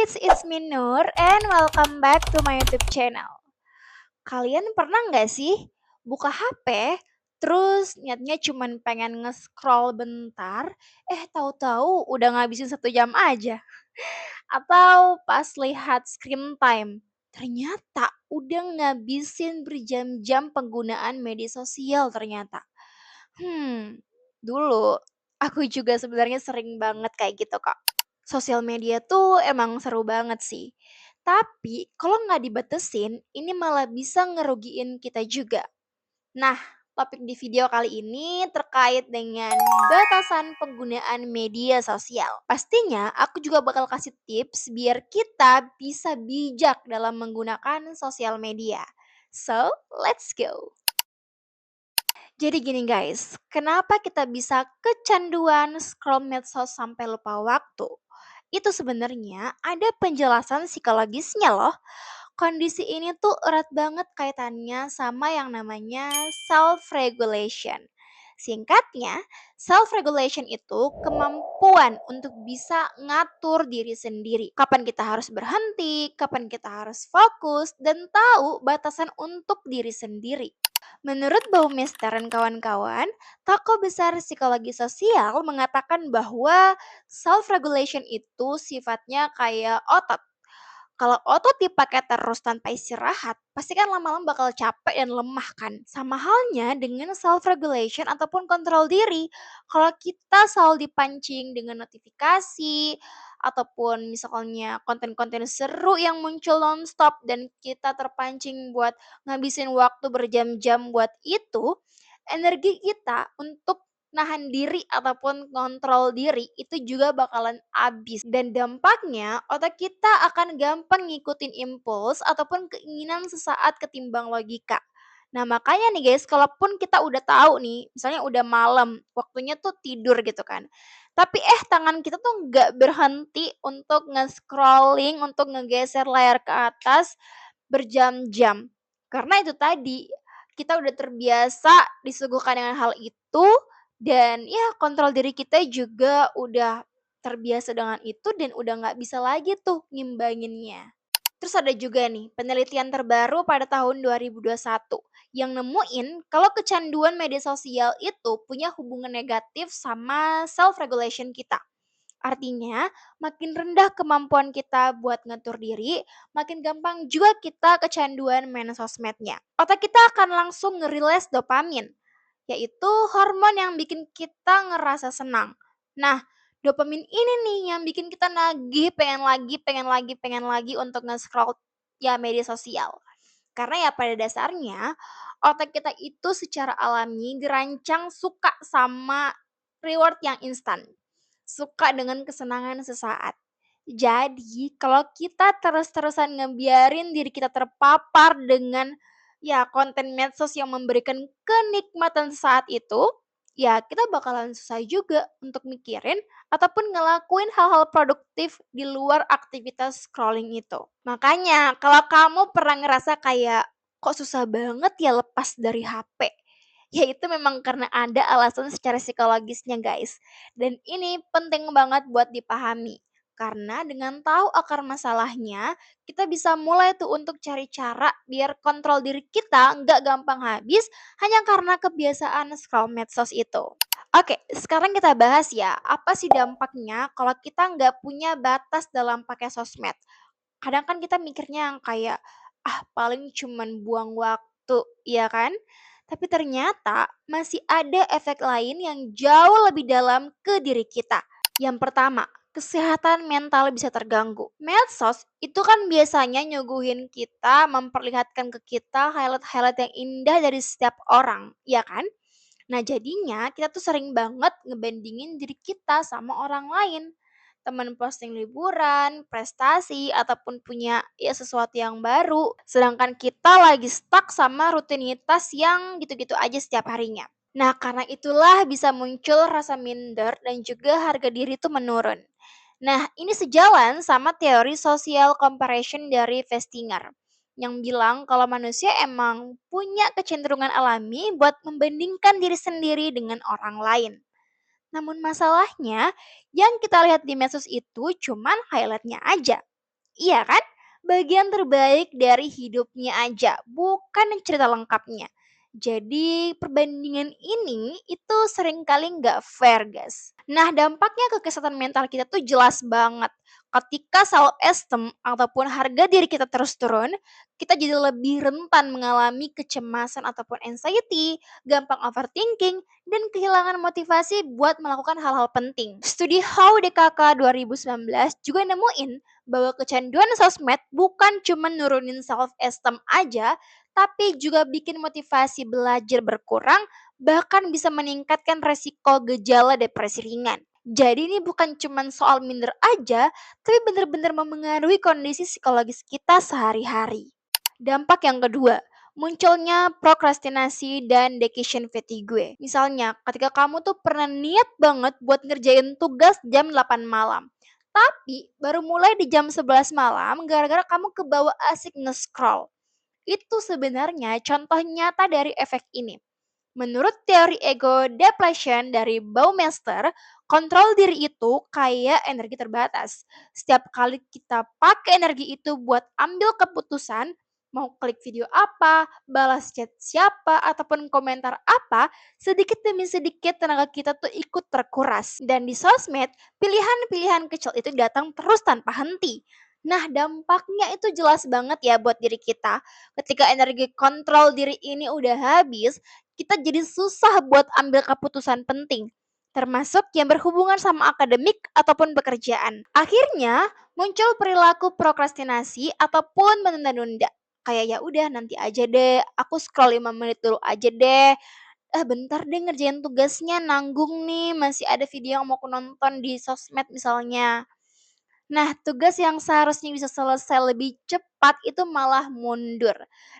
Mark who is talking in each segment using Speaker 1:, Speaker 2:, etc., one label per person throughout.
Speaker 1: guys, it's me Nur and welcome back to my YouTube channel. Kalian pernah nggak sih buka HP, terus niatnya cuman pengen nge-scroll bentar, tahu-tahu udah ngabisin 1 jam aja? Atau pas lihat screen time, ternyata udah ngabisin berjam-jam penggunaan media sosial ternyata. Dulu aku juga sebenarnya sering banget kayak gitu, Kak. Sosial media tuh emang seru banget sih. Tapi kalau nggak dibatesin, ini malah bisa ngerugiin kita juga. Nah, topik di video kali ini terkait dengan batasan penggunaan media sosial. Pastinya aku juga bakal kasih tips biar kita bisa bijak dalam menggunakan sosial media. So, let's go. Jadi gini guys, kenapa kita bisa kecanduan scroll medsos sampai lupa waktu? Itu sebenarnya ada penjelasan psikologisnya loh. Kondisi ini tuh erat banget kaitannya sama yang namanya self-regulation. Singkatnya, self-regulation itu kemampuan untuk bisa ngatur diri sendiri. Kapan kita harus berhenti, kapan kita harus fokus, dan tahu batasan untuk diri sendiri. Menurut Baumeister dan kawan-kawan, tokoh besar psikologi sosial mengatakan bahwa self-regulation itu sifatnya kayak otot. Kalau otot dipakai terus tanpa istirahat, pasti kan lama-lama bakal capek dan lemah kan. Sama halnya dengan self-regulation ataupun kontrol diri. Kalau kita selalu dipancing dengan notifikasi, ataupun misalnya konten-konten seru yang muncul nonstop dan kita terpancing buat ngabisin waktu berjam-jam buat itu, energi kita untuk nahan diri ataupun kontrol diri itu juga bakalan habis dan dampaknya otak kita akan gampang ngikutin impuls ataupun keinginan sesaat ketimbang logika. Nah, makanya nih guys, kalaupun kita udah tahu nih, misalnya udah malam, waktunya tuh tidur gitu kan. Tapi tangan kita tuh nggak berhenti untuk nge-scrolling, untuk ngegeser layar ke atas berjam-jam. Karena itu tadi, kita udah terbiasa disuguhkan dengan hal itu dan ya kontrol diri kita juga udah terbiasa dengan itu dan udah nggak bisa lagi tuh ngimbanginnya. Terus ada juga nih penelitian terbaru pada tahun 2021 yang nemuin kalau kecanduan media sosial itu punya hubungan negatif sama self-regulation kita. Artinya, makin rendah kemampuan kita buat ngatur diri, makin gampang juga kita kecanduan main sosmednya. Otak kita akan langsung ngerilis dopamin, yaitu hormon yang bikin kita ngerasa senang. Nah, dopamin ini nih yang bikin kita nagih pengen lagi untuk nge-scroll ya media sosial. Karena ya pada dasarnya otak kita itu secara alami gerancang suka sama reward yang instan. Suka dengan kesenangan sesaat. Jadi, kalau kita terus-terusan ngebiarin diri kita terpapar dengan ya konten medsos yang memberikan kenikmatan saat itu, ya kita bakalan susah juga untuk mikirin ataupun ngelakuin hal-hal produktif di luar aktivitas scrolling itu. Makanya, kalau kamu pernah ngerasa kayak kok susah banget ya lepas dari HP, ya itu memang karena ada alasan secara psikologisnya guys. Dan ini penting banget buat dipahami. Karena dengan tahu akar masalahnya, kita bisa mulai tuh untuk cari cara biar kontrol diri kita nggak gampang habis hanya karena kebiasaan scroll medsos itu. Oke, sekarang kita bahas ya, apa sih dampaknya kalau kita nggak punya batas dalam pakai sosmed. Kadang kan kita mikirnya yang kayak, ah paling cuman buang waktu, ya kan? Tapi ternyata masih ada efek lain yang jauh lebih dalam ke diri kita. Yang pertama, kesehatan mental bisa terganggu. Medsos itu kan biasanya nyuguhin kita, memperlihatkan ke kita highlight-highlight yang indah dari setiap orang, ya kan? Nah jadinya kita tuh sering banget ngebandingin diri kita sama orang lain. Temen posting liburan, prestasi, ataupun punya ya sesuatu yang baru. Sedangkan kita lagi stuck sama rutinitas yang gitu-gitu aja setiap harinya. Nah karena itulah bisa muncul rasa minder dan juga harga diri tuh menurun. Nah ini sejalan sama teori social comparison dari Festinger yang bilang kalau manusia emang punya kecenderungan alami buat membandingkan diri sendiri dengan orang lain. Namun masalahnya, yang kita lihat di medsos itu cuman highlightnya aja. Iya kan? Bagian terbaik dari hidupnya aja, bukan cerita lengkapnya. Jadi perbandingan ini itu seringkali nggak fair, guys. Nah, dampaknya ke kesehatan mental kita tuh jelas banget. Ketika self esteem ataupun harga diri kita terus turun, kita jadi lebih rentan mengalami kecemasan ataupun anxiety, gampang overthinking, dan kehilangan motivasi buat melakukan hal-hal penting. Studi How DKK 2019 juga nemuin bahwa kecanduan sosmed bukan cuma nurunin self esteem aja, tapi juga bikin motivasi belajar berkurang, bahkan bisa meningkatkan resiko gejala depresi ringan. Jadi ini bukan cuma soal minder aja, tapi benar-benar memengaruhi kondisi psikologis kita sehari-hari. Dampak yang kedua, munculnya prokrastinasi dan decision fatigue. Misalnya, ketika kamu tuh pernah niat banget buat ngerjain tugas jam 8 malam, tapi baru mulai di jam 11 malam gara-gara kamu kebawa asik nge-scroll. Itu sebenarnya contoh nyata dari efek ini. Menurut teori ego depletion dari Baumeister, kontrol diri itu kayak energi terbatas. Setiap kali kita pakai energi itu buat ambil keputusan, mau klik video apa, balas chat siapa, ataupun komentar apa, sedikit demi sedikit tenaga kita tuh ikut terkuras. Dan di sosmed, pilihan-pilihan kecil itu datang terus tanpa henti. Nah, dampaknya itu jelas banget ya buat diri kita. Ketika energi kontrol diri ini udah habis, kita jadi susah buat ambil keputusan penting, termasuk yang berhubungan sama akademik ataupun pekerjaan. Akhirnya, muncul perilaku prokrastinasi ataupun menunda-nunda. Kayak ya udah nanti aja deh, aku scroll 5 menit dulu aja deh. Bentar deh ngerjain tugasnya, nanggung nih, masih ada video yang mau aku nonton di sosmed misalnya. Nah, tugas yang seharusnya bisa selesai lebih cepat itu malah mundur.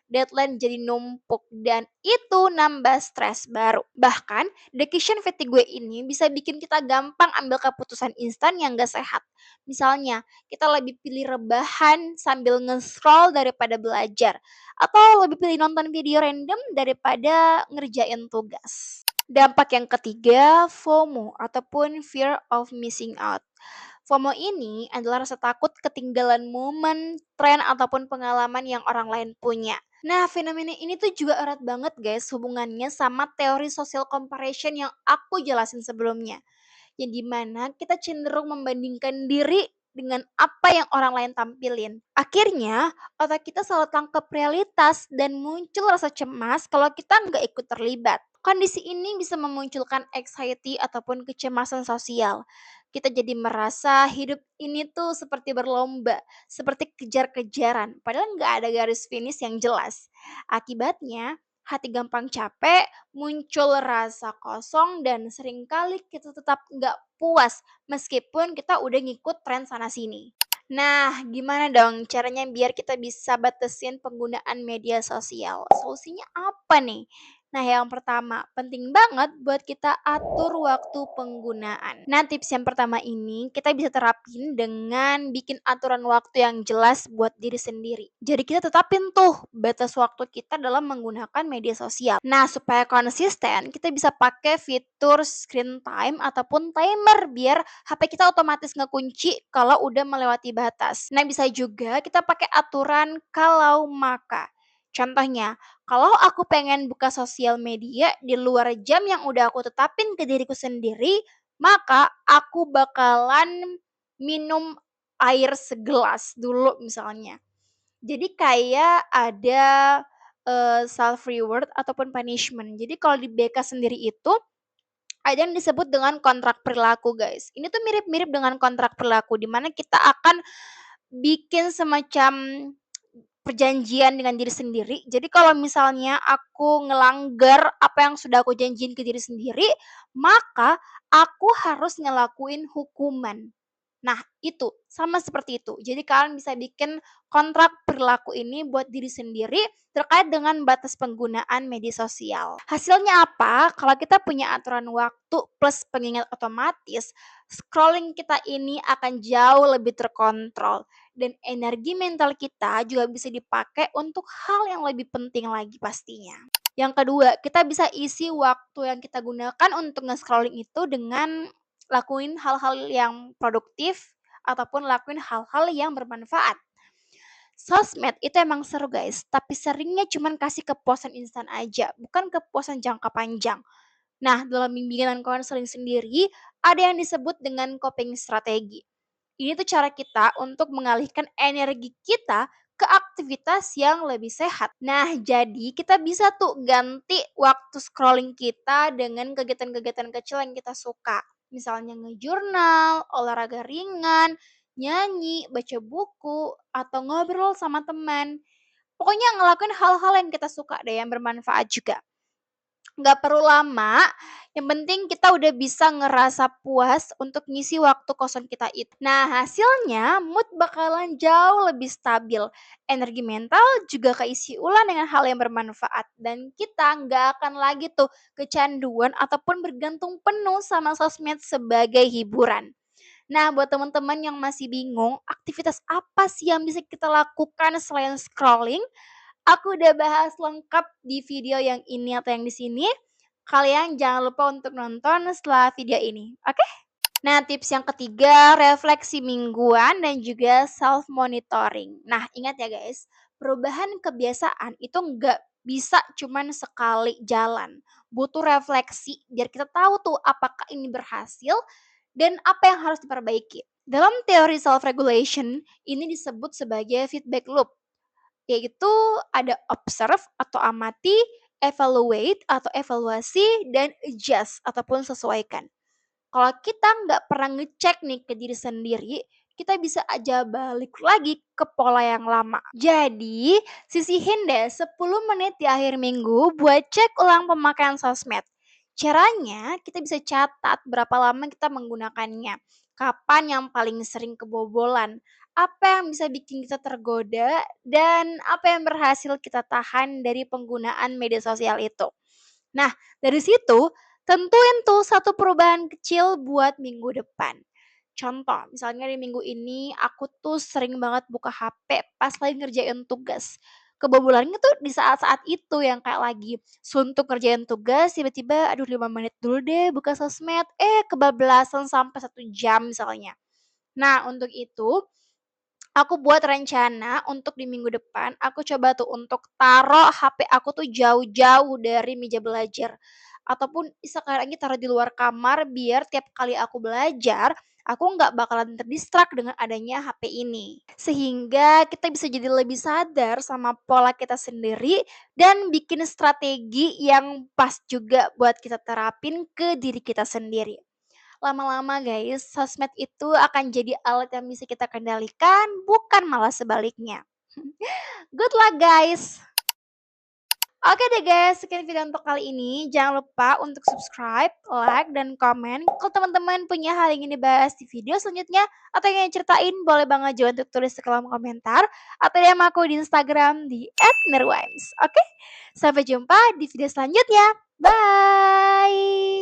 Speaker 1: Deadline jadi numpuk dan itu nambah stres baru. Bahkan, decision fatigue ini bisa bikin kita gampang ambil keputusan instan yang gak sehat. Misalnya, kita lebih pilih rebahan sambil nge-scroll daripada belajar. Atau lebih pilih nonton video random daripada ngerjain tugas. Dampak yang ketiga, FOMO ataupun fear of missing out. FOMO ini adalah rasa takut ketinggalan momen, tren, ataupun pengalaman yang orang lain punya. Nah, fenomena ini tuh juga erat banget guys hubungannya sama teori social comparison yang aku jelasin sebelumnya. Yang dimana kita cenderung membandingkan diri dengan apa yang orang lain tampilin. Akhirnya, otak kita selalu tangkap realitas dan muncul rasa cemas kalau kita nggak ikut terlibat. Kondisi ini bisa memunculkan anxiety ataupun kecemasan sosial. Kita jadi merasa hidup ini tuh seperti berlomba, seperti kejar-kejaran, padahal nggak ada garis finish yang jelas. Akibatnya, hati gampang capek, muncul rasa kosong, dan seringkali kita tetap nggak puas meskipun kita udah ngikut tren sana-sini. Nah, gimana dong caranya biar kita bisa batasin penggunaan media sosial? Solusinya apa nih? Nah, yang pertama, penting banget buat kita atur waktu penggunaan. Nah, tips yang pertama ini kita bisa terapin dengan bikin aturan waktu yang jelas buat diri sendiri. Jadi kita tetapin tuh batas waktu kita dalam menggunakan media sosial. Nah, supaya konsisten, kita bisa pakai fitur screen time ataupun timer biar HP kita otomatis ngekunci kalau udah melewati batas. Nah, bisa juga kita pakai aturan kalau maka. Contohnya, kalau aku pengen buka sosial media di luar jam yang udah aku tetapin ke diriku sendiri, maka aku bakalan minum air segelas dulu misalnya. Jadi kayak ada self reward ataupun punishment. Jadi kalau di BK sendiri itu ada yang disebut dengan kontrak perilaku, guys. Ini tuh mirip-mirip dengan kontrak perilaku di mana kita akan bikin semacam perjanjian dengan diri sendiri. Jadi kalau misalnya aku ngelanggar apa yang sudah aku janjiin ke diri sendiri, maka aku harus ngelakuin hukuman. Nah, itu sama seperti itu. Jadi kalian bisa bikin kontrak perilaku ini buat diri sendiri terkait dengan batas penggunaan media sosial. Hasilnya apa? Kalau kita punya aturan waktu plus pengingat otomatis, scrolling kita ini akan jauh lebih terkontrol dan energi mental kita juga bisa dipakai untuk hal yang lebih penting lagi pastinya. Yang kedua, kita bisa isi waktu yang kita gunakan untuk nge-scrolling itu dengan lakuin hal-hal yang produktif ataupun lakuin hal-hal yang bermanfaat. Sosmed itu emang seru guys, tapi seringnya cuman kasih kepuasan instan aja, bukan kepuasan jangka panjang. Nah, dalam bimbingan konseling sendiri, ada yang disebut dengan coping strategi. Ini tuh cara kita untuk mengalihkan energi kita ke aktivitas yang lebih sehat. Nah, jadi kita bisa tuh ganti waktu scrolling kita dengan kegiatan-kegiatan kecil yang kita suka. Misalnya ngejurnal, olahraga ringan, nyanyi, baca buku, atau ngobrol sama teman. Pokoknya ngelakuin hal-hal yang kita suka deh, yang bermanfaat juga. Nggak perlu lama, yang penting kita udah bisa ngerasa puas untuk ngisi waktu kosong kita itu. Nah, hasilnya mood bakalan jauh lebih stabil. Energi mental juga keisi ulang dengan hal yang bermanfaat. Dan kita nggak akan lagi tuh kecanduan ataupun bergantung penuh sama sosmed sebagai hiburan. Nah, buat teman-teman yang masih bingung, aktivitas apa sih yang bisa kita lakukan selain scrolling? Aku udah bahas lengkap di video yang ini atau yang di sini. Kalian jangan lupa untuk nonton setelah video ini, oke? Nah, tips yang ketiga, refleksi mingguan dan juga self monitoring. Nah, ingat ya guys, perubahan kebiasaan itu nggak bisa cuman sekali jalan. Butuh refleksi biar kita tahu tuh apakah ini berhasil dan apa yang harus diperbaiki. Dalam teori self regulation, ini disebut sebagai feedback loop, yaitu ada observe atau amati, evaluate atau evaluasi, dan adjust ataupun sesuaikan. Kalau kita nggak pernah ngecek nih ke diri sendiri, kita bisa aja balik lagi ke pola yang lama. Jadi, sisihin deh 10 menit di akhir minggu buat cek ulang pemakaian sosmed. Caranya, kita bisa catat berapa lama kita menggunakannya, kapan yang paling sering kebobolan, apa yang bisa bikin kita tergoda, dan apa yang berhasil kita tahan dari penggunaan media sosial itu. Nah, dari situ tentuin tuh satu perubahan kecil buat minggu depan. Contoh, misalnya di minggu ini aku tuh sering banget buka HP pas lagi ngerjain tugas. Kebobolannya tuh di saat-saat itu yang kayak lagi suntuk ngerjain tugas, tiba-tiba aduh 5 menit dulu deh buka sosmed, kebablasan sampai 1 jam misalnya. Nah, untuk itu aku buat rencana untuk di minggu depan, aku coba tuh untuk taruh HP aku tuh jauh-jauh dari meja belajar. Ataupun sekarang ini taruh di luar kamar biar tiap kali aku belajar, aku nggak bakalan terdistract dengan adanya HP ini. Sehingga kita bisa jadi lebih sadar sama pola kita sendiri dan bikin strategi yang pas juga buat kita terapin ke diri kita sendiri. Lama-lama guys, sosmed itu akan jadi alat yang bisa kita kendalikan, bukan malah sebaliknya. Good luck guys! Oke deh guys, sekian video untuk kali ini. Jangan lupa untuk subscribe, like, dan komen. Kalau teman-teman punya hal yang ingin dibahas di video selanjutnya, atau yang ingin ceritain, boleh banget juga untuk tulis di kolom komentar. Atau DM aku di Instagram di @nerwimes. Oke, sampai jumpa di video selanjutnya. Bye!